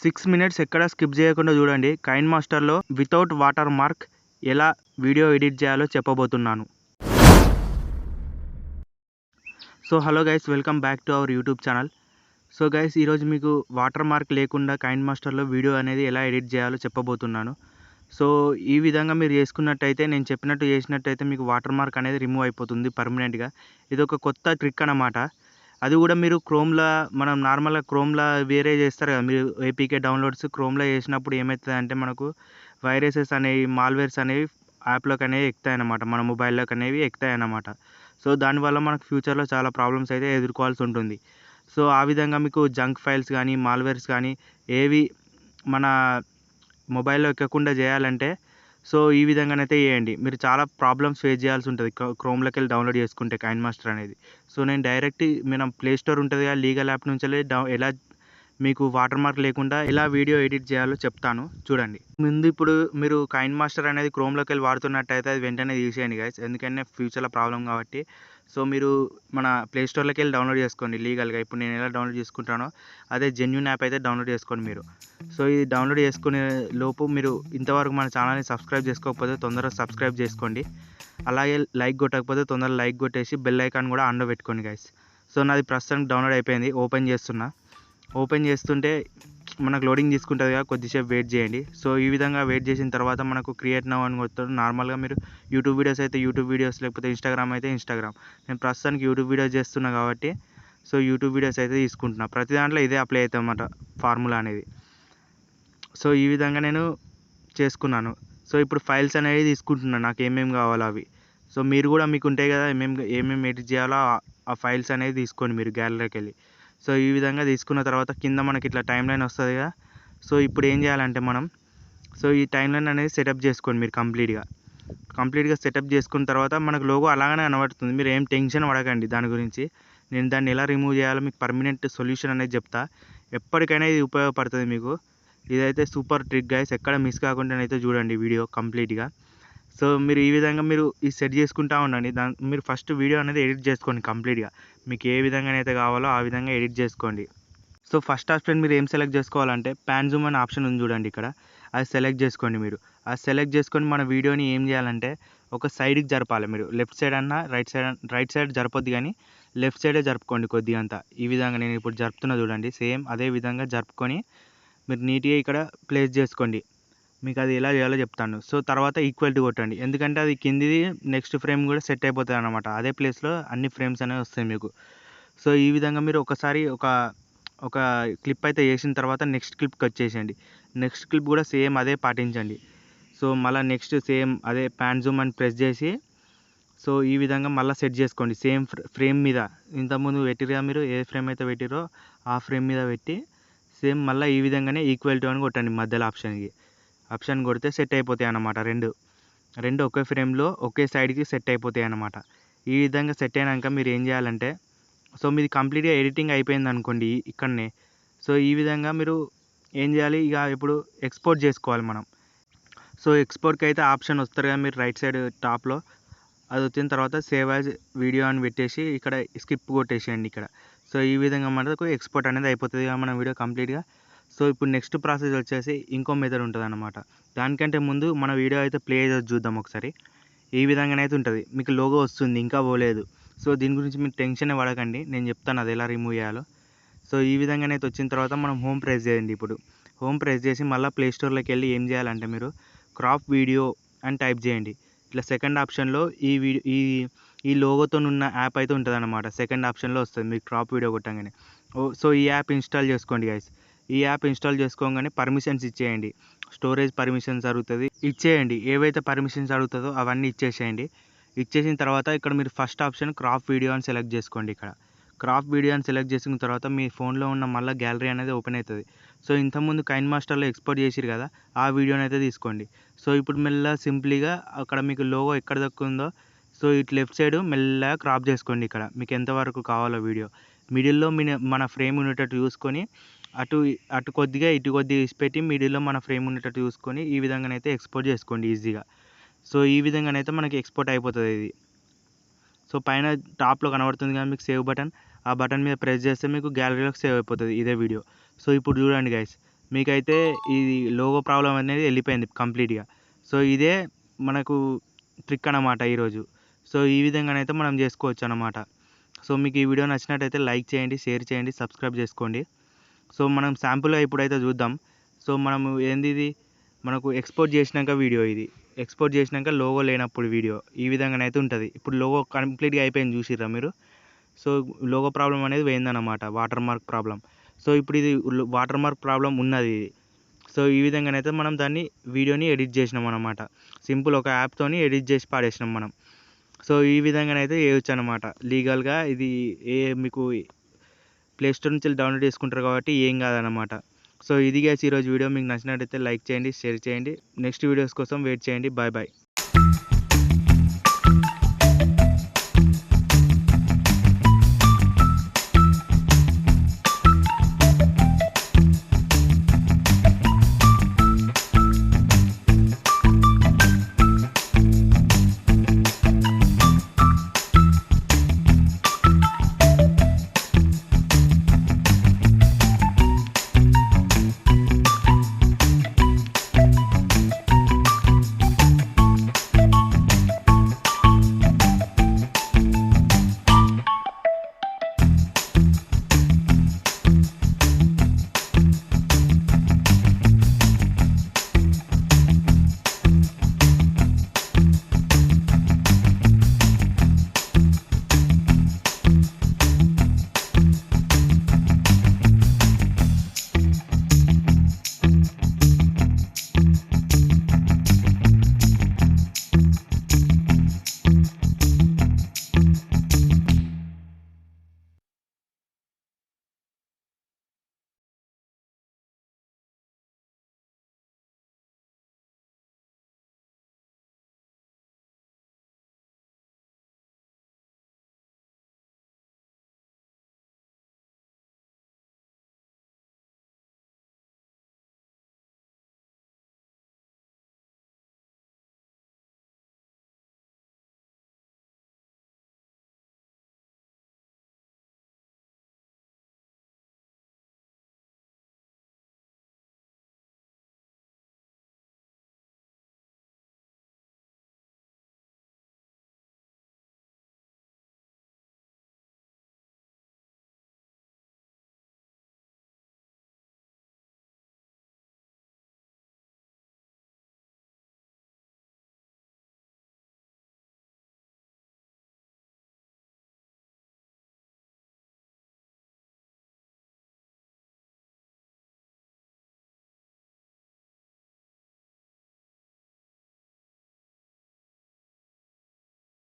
6 minutes ఎక్కడ skip చేయకుండా చూడండి. కైన్ మాస్టర్లో వితౌట్ వాటర్ మార్క్ ఎలా వీడియో ఎడిట్ చేయాలో చెప్పబోతున్నాను. So hello guys, welcome back to our YouTube channel. So guys, ఈరోజు మీకు వాటర్ మార్క్ లేకుండా కైన్ మాస్టర్లో వీడియో అనేది ఎలా ఎడిట్ చేయాలో చెప్పబోతున్నాను. సో ఈ విధంగా మీరు చేసుకున్నట్టయితే, నేను చెప్పినట్టు చేసినట్టయితే మీకు వాటర్ మార్క్ అనేది రిమూవ్ అయిపోతుంది పర్మనెంట్గా. ఇది ఒక కొత్త ట్రిక్ అన్నమాట. అది కూడా మీరు క్రోమ్లో, మనం నార్మల్గా క్రోమ్లో వేరే చేస్తారు కదా, మీరు ఏపీకే డౌన్లోడ్స్ క్రోమ్లో చేసినప్పుడు ఏమవుతుంది అంటే, మనకు వైరసెస్ అనేవి, మాల్వేర్స్ అనేవి యాప్లోకి అనేవి ఎక్కుతాయి అన్నమాట, మన మొబైల్లోకి అనేవి ఎక్కుతాయి అన్నమాట. సో దానివల్ల మనకు ఫ్యూచర్లో చాలా ప్రాబ్లమ్స్ అయితే ఎదుర్కోవాల్సి ఉంటుంది. సో ఆ విధంగా మీకు జంక్ ఫైల్స్ కానీ, మాల్వేర్స్ కానీ ఏవి మన మొబైల్లో ఎక్కకుండా చేయాలంటే, సో ఈ విధంగానైతే చేయండి. మీరు చాలా ప్రాబ్లమ్స్ ఫేస్ చేయాల్సి ఉంటుంది క్రోమ్లోకి వెళ్ళి డౌన్లోడ్ చేసుకుంటే కైన్ మాస్టర్ అనేది. సో నేను డైరెక్ట్ మనం ప్లే స్టోర్ ఉంటుంది కదా, లీగల్ యాప్ నుంచి ఎలా మీకు వాటర్ మార్క్ లేకుండా ఎలా వీడియో ఎడిట్ చేయాలో చెప్తాను, చూడండి. ముందు ఇప్పుడు మీరు కైన్ మాస్టర్ అనేది క్రోమ్లోకి వెళ్ళి వాడుతున్నట్టయితే అది వెంటనే తీసేయండి గైస్, ఎందుకంటే ఫ్యూచర్లో ప్రాబ్లం కాబట్టి. సో మీరు మన ప్లే స్టోర్లోకి వెళ్ళి డౌన్లోడ్ చేసుకోండి లీగల్గా. ఇప్పుడు నేను ఎలా డౌన్లోడ్ చేసుకుంటానో అదే జెన్యూన్ యాప్ అయితే డౌన్లోడ్ చేసుకోండి మీరు. సో ఇది డౌన్లోడ్ చేసుకునే లోపు మీరు ఇంతవరకు మన ఛానల్ని సబ్స్క్రైబ్ చేసుకోకపోతే తొందరగా సబ్స్క్రైబ్ చేసుకోండి. అలాగే లైక్ కొట్టకపోతే తొందరగా లైక్ కొట్టేసి బెల్ ఐకాన్ కూడా ఆన్లో పెట్టుకోండి గైస్. సో నాది ప్రస్తుతానికి డౌన్లోడ్ అయిపోయింది, ఓపెన్ చేస్తున్నా. ఓపెన్ చేస్తుంటే మనకు లోడింగ్ తీసుకుంటుంది కదా, కొద్దిసేపు వెయిట్ చేయండి. సో ఈ విధంగా వెయిట్ చేసిన తర్వాత మనకు క్రియేట్ నౌ అని కొడతారు. నార్మల్గా మీరు యూట్యూబ్ వీడియోస్ అయితే యూట్యూబ్ వీడియోస్, లేకపోతే ఇన్స్టాగ్రామ్ అయితే ఇన్స్టాగ్రామ్. నేను ప్రస్తుతానికి యూట్యూబ్ వీడియోస్ చేస్తున్నా కాబట్టి సో యూట్యూబ్ వీడియోస్ అయితే తీసుకుంటున్నా. ప్రతి దాంట్లో ఇదే అప్లై అవుతుంది అన్నమాట ఫార్ములా అనేది. సో ఈ విధంగా నేను చేసుకున్నాను. సో ఇప్పుడు ఫైల్స్ అనేవి తీసుకుంటున్నాను, నాకు ఏమేమి కావాలో అవి. సో మీరు కూడా మీకు ఉంటాయి కదా, ఏమేమి ఎడిట్ చేయాలో ఆ ఫైల్స్ అనేవి తీసుకోండి మీరు గ్యాలరీకి వెళ్ళి. సో ఈ విధంగా తీసుకున్న తర్వాత కింద మనకి ఇట్లా టైం లైన్ వస్తుంది కదా. సో ఇప్పుడు ఏం చేయాలంటే మనం, సో ఈ టైం లైన్ అనేది సెటప్ చేసుకోండి మీరు కంప్లీట్గా సెటప్ చేసుకున్న తర్వాత మనకు లోగో అలాగనే కనబడుతుంది. మీరు ఏం టెన్షన్ పడకండి దాని గురించి. నేను దాన్ని ఎలా రిమూవ్ చేయాలో మీకు పర్మనెంట్ సొల్యూషన్ అనేది చెప్తా. ఎప్పటికైనా ఇది ఉపయోగపడుతుంది మీకు. ఇదైతే సూపర్ ట్రిక్ గైస్, ఎక్కడ మిస్ కాకుండానైతే చూడండి వీడియో కంప్లీట్గా. సో మీరు ఈ విధంగా మీరు ఈ సెట్ చేసుకుంటూ ఉండండి. మీరు ఫస్ట్ వీడియో అనేది ఎడిట్ చేసుకోండి కంప్లీట్గా. మీకు ఏ విధంగానైతే కావాలో ఆ విధంగా ఎడిట్ చేసుకోండి. సో ఫస్ట్ ఆప్షన్ మీరు ఏం సెలెక్ట్ చేసుకోవాలంటే, పాన్ జూమ్ అనే ఆప్షన్ ఉంది చూడండి ఇక్కడ, అది సెలెక్ట్ చేసుకోండి మీరు. అది సెలెక్ట్ చేసుకొని మన వీడియోని ఏం చేయాలంటే ఒక సైడ్కి జరపాలి మీరు. లెఫ్ట్ సైడ్ అన్నా రైట్ సైడ్ జరపొద్దు, కానీ లెఫ్ట్ సైడే జరుపుకోండి కొద్దిగా అంతా. ఈ విధంగా నేను ఇప్పుడు జరుపుతున్నా చూడండి, సేమ్ అదే విధంగా జరుపుకొని మీరు నీట్గా ఇక్కడ ప్లేస్ చేసుకోండి. మీకు అది ఎలా చేయాలో చెప్తాను. సో తర్వాత ఈక్వల్ టు కొట్టండి, ఎందుకంటే అది కిందిది నెక్స్ట్ ఫ్రేమ్ కూడా సెట్ అయిపోతుంది అన్నమాట. అదే ప్లేస్లో అన్ని ఫ్రేమ్స్ అనేవి వస్తాయి మీకు. సో ఈ విధంగా మీరు ఒకసారి ఒక క్లిప్ అయితే చేసిన తర్వాత నెక్స్ట్ క్లిప్కి వచ్చేసేయండి. నెక్స్ట్ క్లిప్ కూడా సేమ్ అదే పాటించండి. సో మళ్ళీ నెక్స్ట్ సేమ్ అదే పాన్ జూమ్ అని ప్రెస్ చేసి, సో ఈ విధంగా మళ్ళీ సెట్ చేసుకోండి సేమ్ ఫ్రేమ్ మీద. ఇంతకుముందు పెట్టిరుగా మీరు, ఏ ఫ్రేమ్ అయితే పెట్టిరో ఆ ఫ్రేమ్ మీద పెట్టి సేమ్ మళ్ళీ ఈ విధంగానే ఈక్వల్ టు అని కొట్టండి మధ్యలో ఆప్షన్ కొడితే సెట్ అయిపోతాయి అన్నమాట. రెండు ఒకే ఫ్రేమ్లో ఒకే సైడ్కి సెట్ అయిపోతాయి అన్నమాట. ఈ విధంగా సెట్ అయినాక మీరు ఏం చేయాలంటే, సో మీది కంప్లీట్గా ఎడిటింగ్ అయిపోయింది అనుకోండి ఇక్కడనే. సో ఈ విధంగా మీరు ఏం చేయాలి, ఇక ఇప్పుడు ఎక్స్పోర్ట్ చేసుకోవాలి మనం. సో ఎక్స్పోర్ట్కి అయితే ఆప్షన్ వస్తారు కదా మీరు రైట్ సైడ్ టాప్లో, అది వచ్చిన తర్వాత సేవ్ యాజ్ వీడియో అని పెట్టేసి ఇక్కడ స్కిప్ కొట్టేసేయండి ఇక్కడ. సో ఈ విధంగా మనకు ఎక్స్పోర్ట్ అనేది అయిపోతుంది కదా మన వీడియో కంప్లీట్గా. సో ఇప్పుడు నెక్స్ట్ ప్రాసెస్ వచ్చేసి ఇంకో మెథడ్ ఉంటుంది అన్నమాట. దానికంటే ముందు మన వీడియో అయితే ప్లే చేసి చూద్దాం ఒకసారి. ఈ విధంగానైతే ఉంటుంది, మీకు లోగో వస్తుంది, ఇంకా పోలేదు. సో దీని గురించి మీరు టెన్షన్ పడకండి, నేను చెప్తాను అది ఎలా రిమూవ్ చేయాలో. సో ఈ విధంగానైతే వచ్చిన తర్వాత మనం హోమ్ ప్రెస్ చేయండి. ఇప్పుడు హోమ్ ప్రెస్ చేసి మళ్ళీ ప్లే స్టోర్లోకి వెళ్ళి ఏం చేయాలంటే, మీరు క్రాప్ వీడియో అని టైప్ చేయండి. ఇట్లా సెకండ్ ఆప్షన్లో ఈ లోగోతో ఉన్న యాప్ అయితే ఉంటుంది అన్నమాట. సెకండ్ ఆప్షన్లో వస్తుంది మీకు క్రాప్ వీడియో కొట్టంగానే. సో ఈ యాప్ ఇన్స్టాల్ చేసుకోండి గైస్. ఈ యాప్ ఇన్స్టాల్ చేసుకోగానే పర్మిషన్స్ ఇచ్చేయండి. స్టోరేజ్ పర్మిషన్స్ అడుగుతుంది, ఇచ్చేయండి. ఏవైతే పర్మిషన్స్ అడుగుతుందో అవన్నీ ఇచ్చేసేయండి. ఇచ్చేసిన తర్వాత ఇక్కడ మీరు ఫస్ట్ ఆప్షన్ క్రాప్ వీడియో అని సెలెక్ట్ చేసుకోండి. ఇక్కడ క్రాప్ వీడియో అని సెలెక్ట్ చేసిన తర్వాత మీ ఫోన్లో ఉన్న మళ్ళీ గ్యాలరీ అనేది ఓపెన్ అవుతుంది. సో ఇంతకుముందు కైన్ మాస్టర్లో ఎక్స్పోర్ట్ చేసిరు కదా, ఆ వీడియోని అయితే తీసుకోండి. సో ఇప్పుడు మెల్లగా సింప్లీగా అక్కడ మీకు లోగో ఎక్కడ దక్కుందో, సో ఇటు లెఫ్ట్ సైడ్ మెల్లగా క్రాప్ చేసుకోండి. ఇక్కడ మీకు ఎంతవరకు కావాలో వీడియో మిడిల్లో మన ఫ్రేమ్ ఉండేటట్టు చూసుకొని, అటు కొద్దిగా ఇటు కొద్దిగా ఇసిపెట్టి మిడిల్లో మన ఫ్రేమ్ ఉండేటట్టు చూసుకొని ఈ విధంగానైతే ఎక్స్పోర్ట్ చేసుకోండి ఈజీగా. సో ఈ విధంగానైతే మనకి ఎక్స్పోర్ట్ అయిపోతుంది ఇది. సో పైన టాప్లో కనబడుతుంది కదా మీకు సేవ్ బటన్, ఆ బటన్ మీద ప్రెస్ చేస్తే మీకు గ్యాలరీలోకి సేవ్ అయిపోతుంది ఇదే వీడియో. సో ఇప్పుడు చూడండి గైస్, మీకైతే ఇది లోగో ప్రాబ్లం అనేది వెళ్ళిపోయింది కంప్లీట్గా. సో ఇదే మనకు ట్రిక్ అన్నమాట ఈరోజు. సో ఈ విధంగానైతే మనం చేసుకోవచ్చు అన్నమాట. సో మీకు ఈ వీడియో నచ్చినట్టయితే లైక్ చేయండి, షేర్ చేయండి, సబ్స్క్రైబ్ చేసుకోండి. సో మనం శాంపుల్గా ఇప్పుడైతే చూద్దాం. సో మనము ఏంది ఇది మనకు ఎక్స్పోర్ట్ చేసినాక వీడియో ఇది. ఎక్స్పోర్ట్ చేసినాక లోగో లేనప్పుడు వీడియో ఈ విధంగానైతే ఉంటుంది. ఇప్పుడు లోగో కంప్లీట్గా అయిపోయింది చూసిర్రా మీరు. సో లోగో ప్రాబ్లం అనేది పోయిందన్నమాట, వాటర్ మార్క్ ప్రాబ్లం. సో ఇప్పుడు ఇది వాటర్ మార్క్ ప్రాబ్లం ఉన్నది ఇది. సో ఈ విధంగానైతే మనం దాన్ని వీడియోని ఎడిట్ చేసినాం అన్నమాట. సింపుల్ ఒక యాప్తోని ఎడిట్ చేసి పాడేసినాం మనం. సో ఈ విధంగానైతే చేయొచ్చు అన్నమాట లీగల్గా. ఇది మీకు ప్లే స్టోర్ నుంచి డౌన్లోడ్ చేసుకుంటారు కాబట్టి ఏం కాదన్నమాట. సో ఇది గైస్ ఈరోజు వీడియో. మీకు నచ్చినట్టయితే లైక్ చేయండి, షేర్ చేయండి. నెక్స్ట్ వీడియోస్ కోసం వెయిట్ చేయండి. Bye bye.